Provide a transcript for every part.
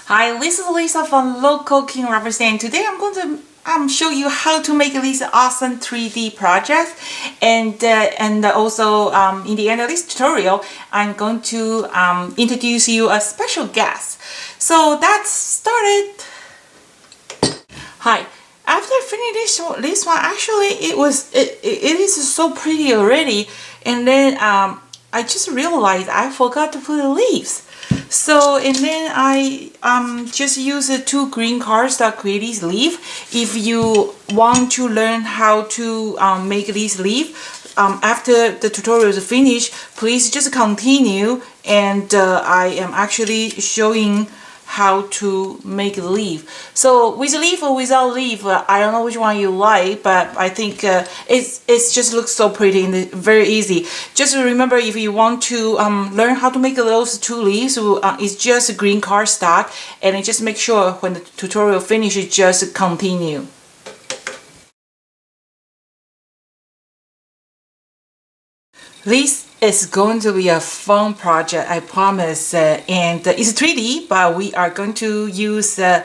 Hi, this is Lisa from Local King Rubber Stand. Today I'm going to show you how to make these awesome 3D projects, and also in the end of this tutorial I'm going to introduce you a special guest. So that's started. Hi. After I finished this one, actually it is so pretty already, and then I just realized I forgot to put the leaves. So and then I just use the two green cards that create these leaf. If you want to learn how to make these leaf after the tutorial is finished, please just continue, and I am actually showing how to make a leaf. So with leaf or without leaf, I don't know which one you like, but I think it's just looks so pretty and very easy. Just remember, if you want to learn how to make those two leaves, it's just a green cardstock, and just make sure when the tutorial finishes, just continue. This is going to be a fun project, I promise. And it's 3D, but we are going to use the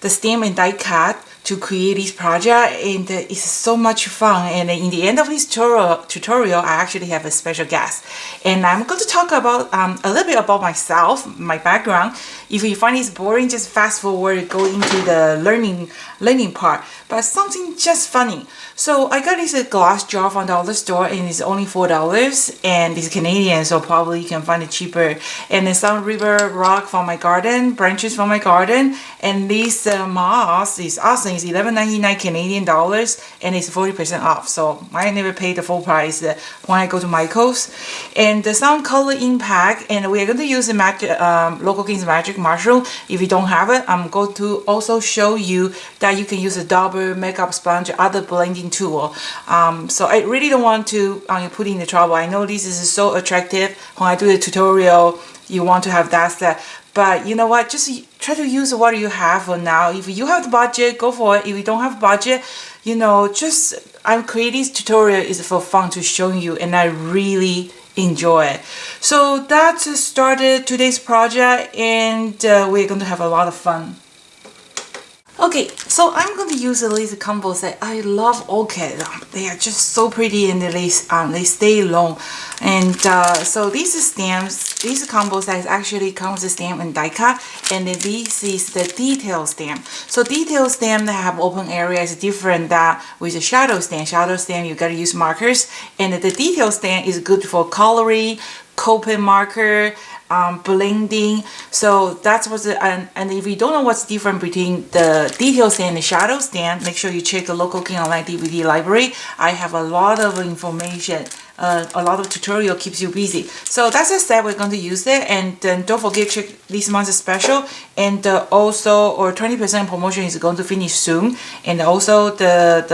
stamp and die cut to create this project, and it's so much fun. And in the end of this tutorial, I actually have a special guest, and I'm going to talk about a little bit about myself, my background. If you find this boring, just fast forward, go into the learning part. But something just funny. So I got this glass jar from the dollar store, and it's only $4, and it's Canadian, so probably you can find it cheaper. And then some river rock from my garden, branches from my garden, and this moss is awesome. It's $11.99 Canadian dollars, and it's 40% off. So I never paid the full price when I go to Michael's. And some color impact, and we are going to use the Local King's Magic Mushroom. If you don't have it, I'm going to also show you that you can use a double makeup sponge, other blending tool. So I really don't want to put in the trouble. I know this is so attractive. When I do the tutorial, you want to have that set. But you know what? Just try to use what you have for now. If you have the budget, go for it. If you don't have budget, you know, just I'm creating this tutorial is for fun to show you, and I really enjoy it. So that started today's project, and we're going to have a lot of fun. Okay, so I'm going to use these combos that I love orchid. They are just so pretty, and they stay long. And so these stamps, these combos that actually comes with stamp and die cut, and then this is the detail stamp. So detail stamp that have open area is different that with the shadow stamp. Shadow stamp you gotta use markers, and the detail stamp is good for coloring, copiing marker, blending. So that's what's and if you don't know what's different between the detail stamp and the shadow stamp, make sure you check the Local King Online DVD library. I have a lot of information. A lot of tutorial keeps you busy. So that's the step we're going to use it. And then don't forget to check this month's special, and also or 20% promotion is going to finish soon. And also the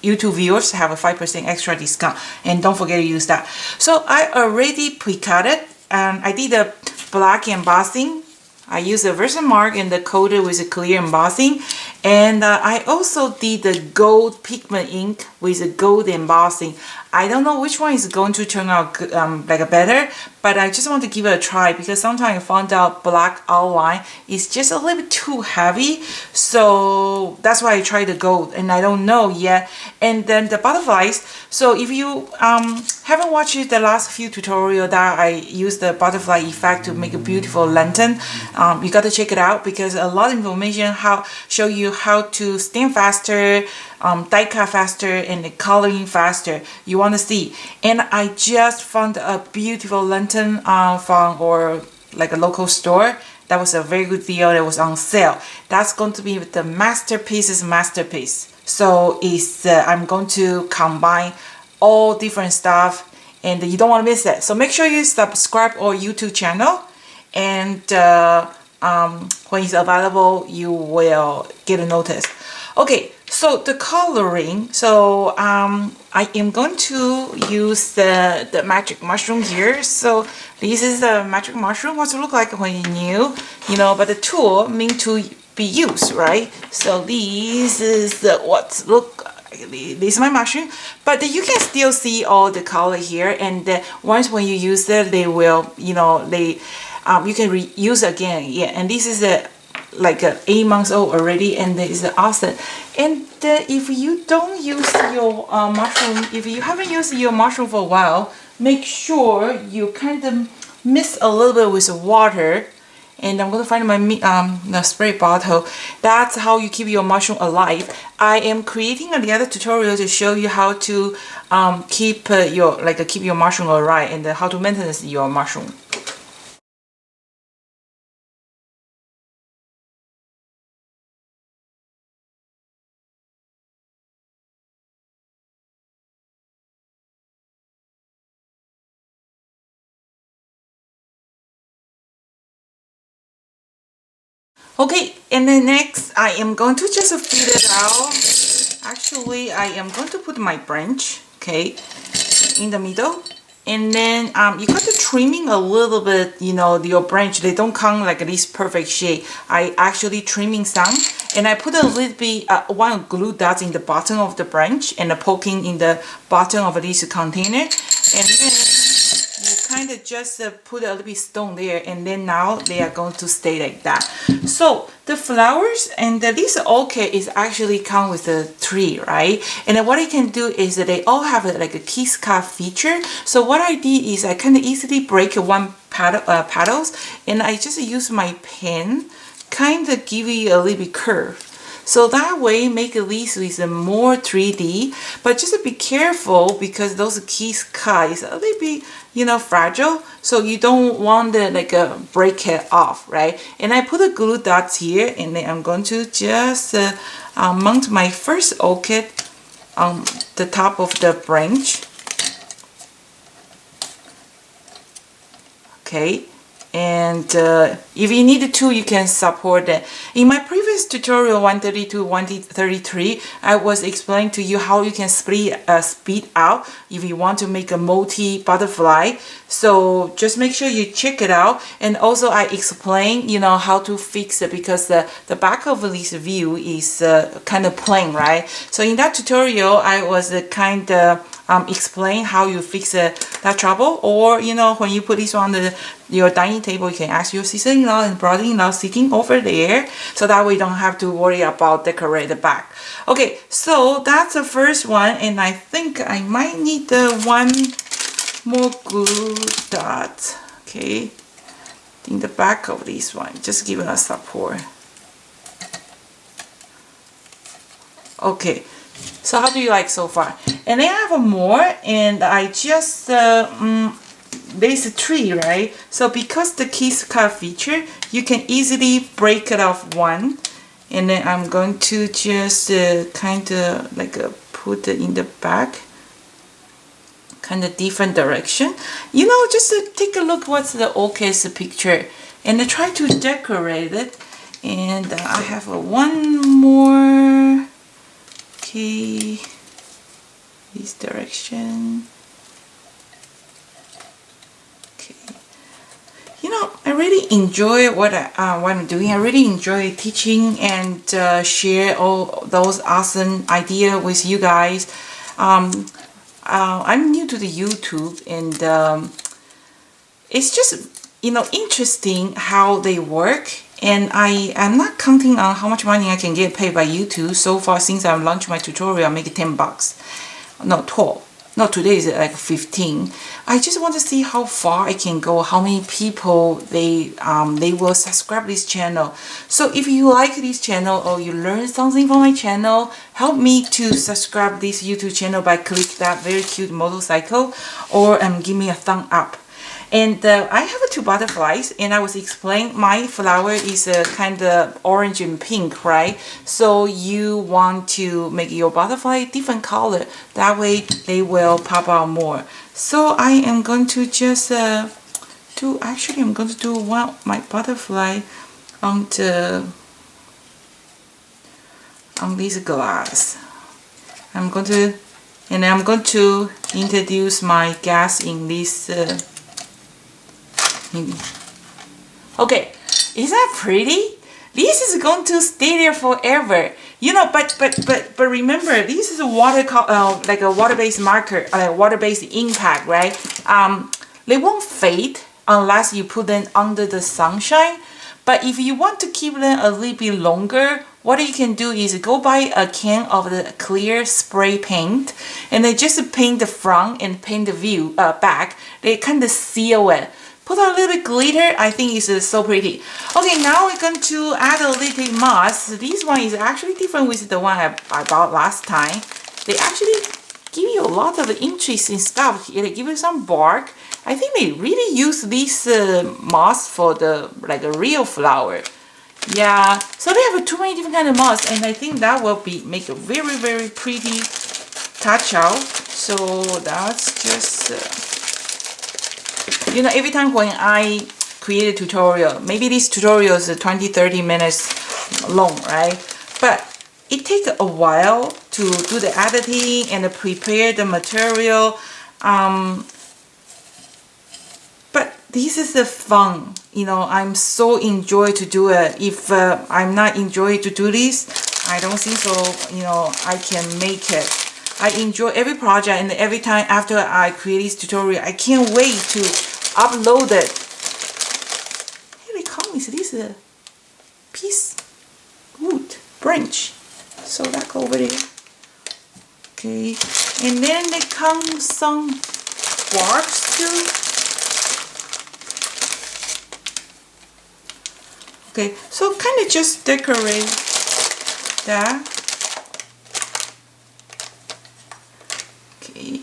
YouTube viewers have a 5% extra discount, and don't forget to use that. So I already pre-cut it, and I did the black embossing. I used a Versamark and the coated with a clear embossing, and I also did the gold pigment ink with a gold embossing. I don't know which one is going to turn out like a better, but I just want to give it a try because sometimes I found out black outline is just a little bit too heavy, so that's why I tried the gold, and I don't know yet. And then the butterflies. So if you haven't watched the last few tutorials that I used the butterfly effect to make a beautiful lantern, you got to check it out because a lot of information show you how to stamp faster, die cut faster, and the coloring faster. You want to see. And I just found a beautiful lantern from or like a local store. That was a very good deal. That was on sale. That's going to be the masterpiece. So it's I'm going to combine all different stuff, and you don't want to miss it. So make sure you subscribe our YouTube channel, and when it's available, you will get a notice. Okay, so the coloring. So I am going to use the magic mushroom here. So this is the magic mushroom. What it look like when you're new, you know. But the tool meant to be used, right? So this is what look. This is my mushroom, but you can still see all the color here. And once when you use it, they will, you know, they you can reuse again. Yeah, and this is a like 8 months old already, and it's awesome. And if you don't use your mushroom, if you haven't used your mushroom for a while, make sure you kind of mix a little bit with water. And I'm going to find my the spray bottle. That's how you keep your mushroom alive. I am creating another tutorial to show you how to keep your mushroom alive, and how to maintain your mushroom. Okay, and then next I am going to just fill it out. Actually, I am going to put my branch, okay, in the middle. And then you got to trimming a little bit, you know, your branch. They don't come like this perfect shape. I actually trimming some, and I put a little bit one glue dots in the bottom of the branch and poking in the bottom of this container, and then you kind of just put a little bit stone there, and then now they are going to stay like that. So the flowers and this orchid is actually come with a tree, right? And then what I can do is that they all have like a kiss cut feature. So what I did is I kind of easily break one petals, and I just use my pen, kind of give it a little bit curve. So that way make these with a more 3D, but just be careful because those keys cut is a little bit, you know, fragile. So you don't want to like break it off, right? And I put the glue dots here, and then I'm going to just mount my first orchid on the top of the branch. Okay. And if you need to, you can support it. In my previous tutorial 132, 133, I was explaining to you how you can speed out if you want to make a multi butterfly. So just make sure you check it out. And also I explain, you know, how to fix it, because the back of this view is kind of plain, right? So in that tutorial, I was kind of explain how you fix that trouble. Or, you know, when you put this on your dining table, you can ask your sister-in-law and brother-in-law sitting over there, so that way you don't have to worry about decorate the back. Okay, so that's the first one, and I think I might need one more glue dot, okay, in the back of this one, just giving us support. Okay, so how do you like so far? And then I have more, and I just there's a tree, right? So because the kiss cut feature, you can easily break it off one, and then I'm going to just kind of like put it in the back, kind of different direction. You know, just take a look what's the orchid's picture, and try to decorate it. And I have one more. Okay, this direction. Okay, you know, I really enjoy what I'm doing. I really enjoy teaching and share all those awesome ideas with you guys. I'm new to the YouTube, and it's just, you know, interesting how they work. And I am not counting on how much money I can get paid by YouTube. So far, since I launched my tutorial, I make $10. No, 12. No, today is like 15. I just want to see how far I can go, how many people they will subscribe this channel. So if you like this channel or you learn something from my channel, help me to subscribe this YouTube channel by click that very cute motorcycle, or give me a thumb up. And I have 2 butterflies, and I was explaining my flower is kind of orange and pink, right? So you want to make your butterfly different color. That way they will pop out more. So I am going to just I'm going to do my butterfly on this glass. I'm going to introduce my gas in this. Okay, is that pretty? This is going to stay there forever, you know. But remember, this is a like a water-based marker, water-based impact, right? They won't fade, unless you put them under the sunshine. But if you want to keep them a little bit longer, what you can do is go buy a can of the clear spray paint and then just paint the front and paint the view back. They kind of seal it. Put a little bit glitter. I think it's so pretty. Okay, now we're going to add a little bit moss. This one is actually different with the one I bought last time. They actually give you a lot of interesting stuff here. They give you some bark. I think they really use this moss for the like a real flower. Yeah, so they have too many different kind of moss, and I think that will make a very pretty touch out. So that's just you know, every time when I create a tutorial, maybe this tutorial is 20-30 minutes long, right? But it takes a while to do the editing and prepare the material. But this is the fun, you know. I'm so enjoy to do it. If I'm not enjoy to do this, I don't think so, you know, I can make it. I enjoy every project, and every time after I create this tutorial, I can't wait to upload it. Here it comes. This is a piece wood branch. So that go over there. Okay, and then there comes some barks too. Okay, so kind of just decorate that. Okay.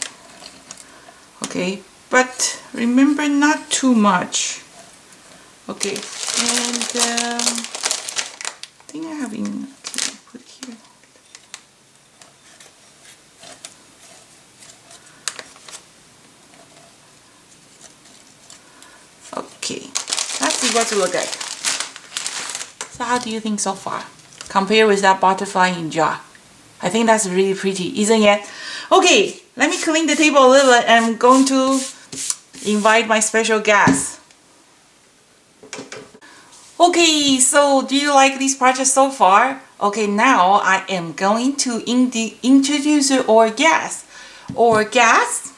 Okay, but remember not too much. Okay, and I think I have in. Okay, put it here. Okay, let's see what to look at. So how do you think so far? Compare with that butterfly in jar. I think that's really pretty, isn't it? Okay, let me clean the table a little bit, and I'm going to invite my special guest. Okay, so do you like this project so far? Okay, now I am going to introduce our guest. Our guest,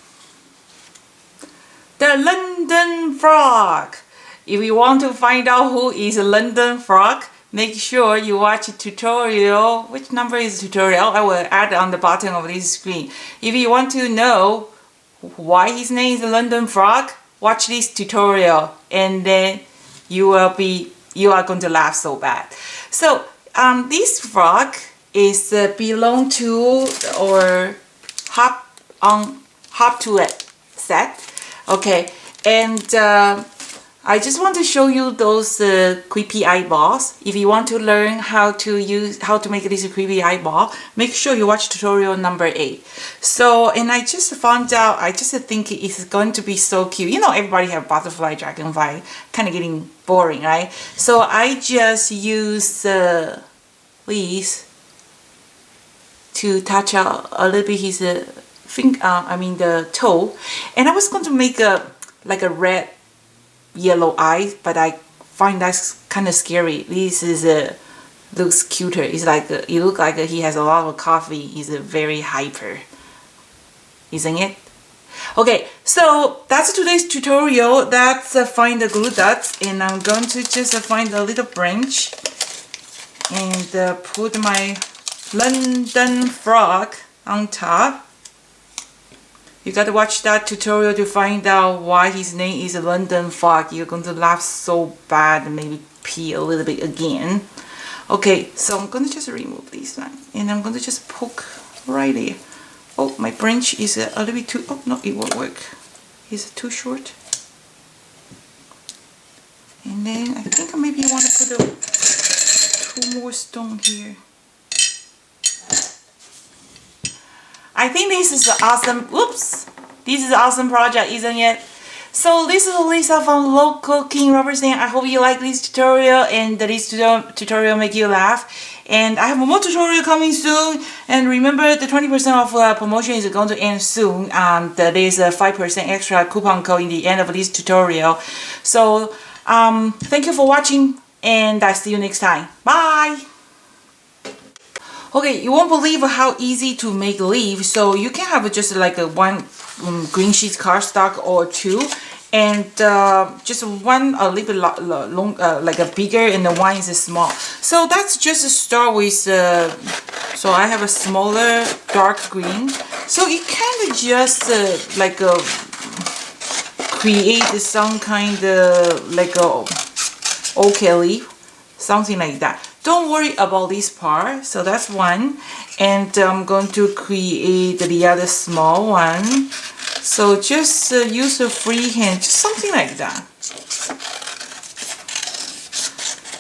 the London frog. If you want to find out who is a London frog, make sure you watch a tutorial. Which number is tutorial? I will add on the bottom of this screen. If you want to know why his name is a London frog, watch this tutorial, and then you are going to laugh so bad. So this frog is belong to or hop to it set. Okay, and I just want to show you those creepy eyeballs. If you want to learn how to make this creepy eyeball, make sure you watch tutorial number 8. So, and I just found out, I just think it's going to be so cute. You know, everybody have butterfly, dragonfly, kind of getting boring, right? So I just use these to touch out a little bit his the toe, and I was going to make like a red yellow eyes, but I find that's kind of scary. This is looks cuter. It's like it looks like he has a lot of coffee. He's very hyper, isn't it? Okay, so that's today's tutorial. That's find the glue dots, and I'm going to just find a little branch and put my London frog on top. You gotta watch that tutorial to find out why his name is London frog. You're going to laugh so bad and maybe pee a little bit again. Okay, so I'm gonna just remove this one, and I'm gonna just poke right there. Oh, my branch is a little bit too, oh no, it won't work. Is it too short? And then I think maybe I want to put 2 more stones here. I think this is an awesome, whoops, this is an awesome project, isn't it? So this is Lisa from Low Cooking Rubber Stamp. I hope you like this tutorial, and this tutorial make you laugh. And I have more tutorial coming soon. And remember, the 20% off promotion is going to end soon. There is a 5% extra coupon code in the end of this tutorial. So thank you for watching, and I'll see you next time. Bye! Okay, you won't believe how easy to make leaves. So you can have just like one green sheet cardstock or 2, and just one a little bit long, like a bigger, and the one is small. So that's just start with. So I have a smaller dark green. So it kind of just like create some kind of like a orchid leaf, something like that. Don't worry about this part. So that's one, and I'm going to create the other small one. So just use a free hand, just something like that.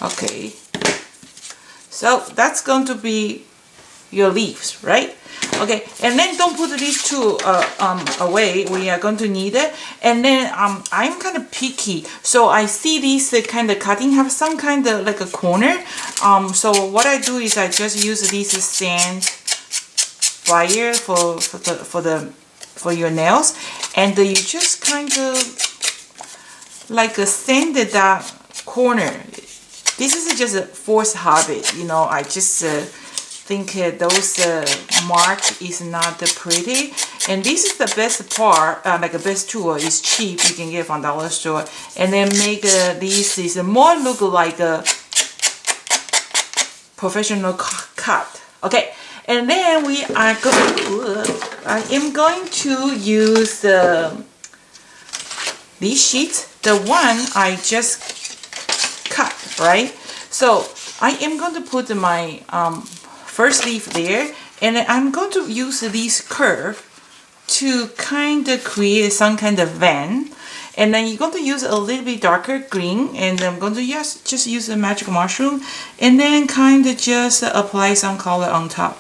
Okay. So that's going to be your leaves, right? Okay, and then don't put these two away. We are going to need it. And then I'm kind of picky, so I see these kind of cutting have some kind of like a corner. So what I do is I just use this sand fire for your nails, and you just kind of like sand that corner. This is just a forced habit, you know. I just think those mark is not pretty, and this is the best part, like the best tool. Is cheap, you can get from dollar store, and then make this is more look like a professional cut. Okay, and then I am going to use these sheets, the one I just cut, right? So I am going to put my first leaf there, and I'm going to use this curve to kind of create some kind of vein, and then you're going to use a little bit darker green, and I'm going to just use a magic mushroom, and then kind of just apply some color on top.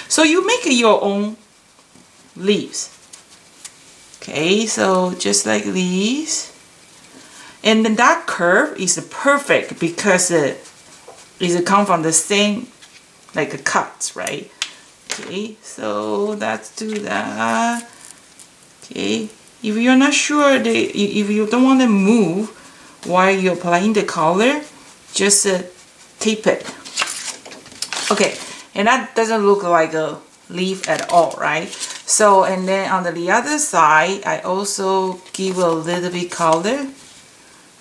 So you make your own leaves. Okay, so just like these, and then that curve is perfect because it come from the same like cuts, right? Okay, so let's do that. Okay, if you're not sure, if you don't want to move while you're applying the color, just tape it. Okay, and that doesn't look like a leaf at all, right? So, and then on the other side, I also give a little bit color.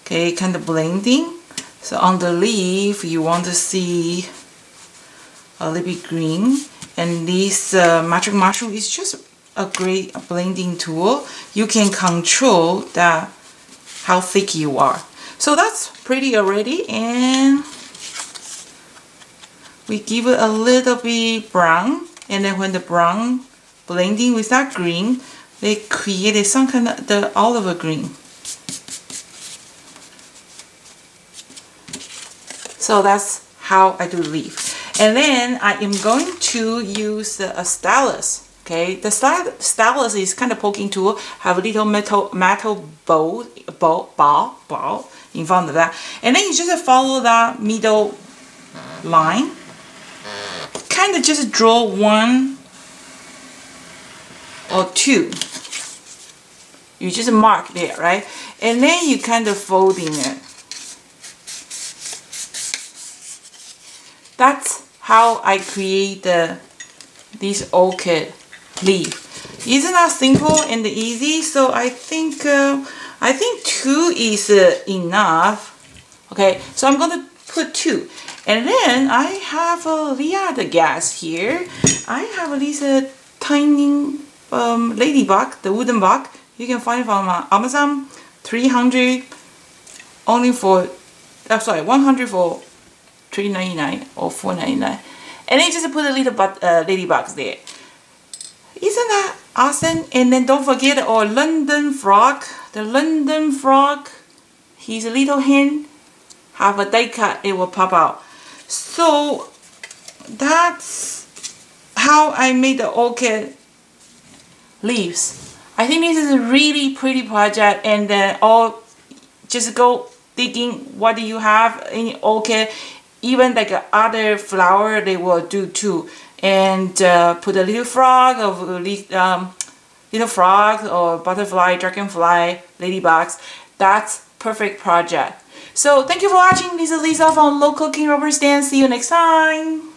Okay, kind of blending. So on the leaf, you want to see a little bit green, and this magic mushroom is just a great blending tool. You can control that how thick you are. So that's pretty already, and we give it a little bit brown, and then when the brown blending with that green, they created some kind of the olive green. So that's how I do leaf. And then I am going to use a stylus. Okay, the stylus is kind of poking tool, have a little metal ball in front of that, and then you just follow that middle line. Kind of just draw one or two. You just mark there, right? And then you kind of folding it. That's how I create this orchid leaf. Isn't that simple and easy? So I think two is enough. Okay, so I'm going to put two, and then I have the other gas here. I have this tiny ladybug, the wooden bug. You can find from Amazon, 300 only for 100 for $3.99 or $4.99, and then just put a little ladybugs there. Isn't that awesome? And then don't forget our London frog. The London frog, his little hand have a die cut, it will pop out. So that's how I made the orchid leaves. I think this is a really pretty project, and then all just go digging what do you have in orchid. Even like other flower they will do too, and put a little frog or little frog or butterfly, dragonfly, ladybugs. That's perfect project. So thank you for watching. This is Lisa from Local King Rubber Stand. See you next time.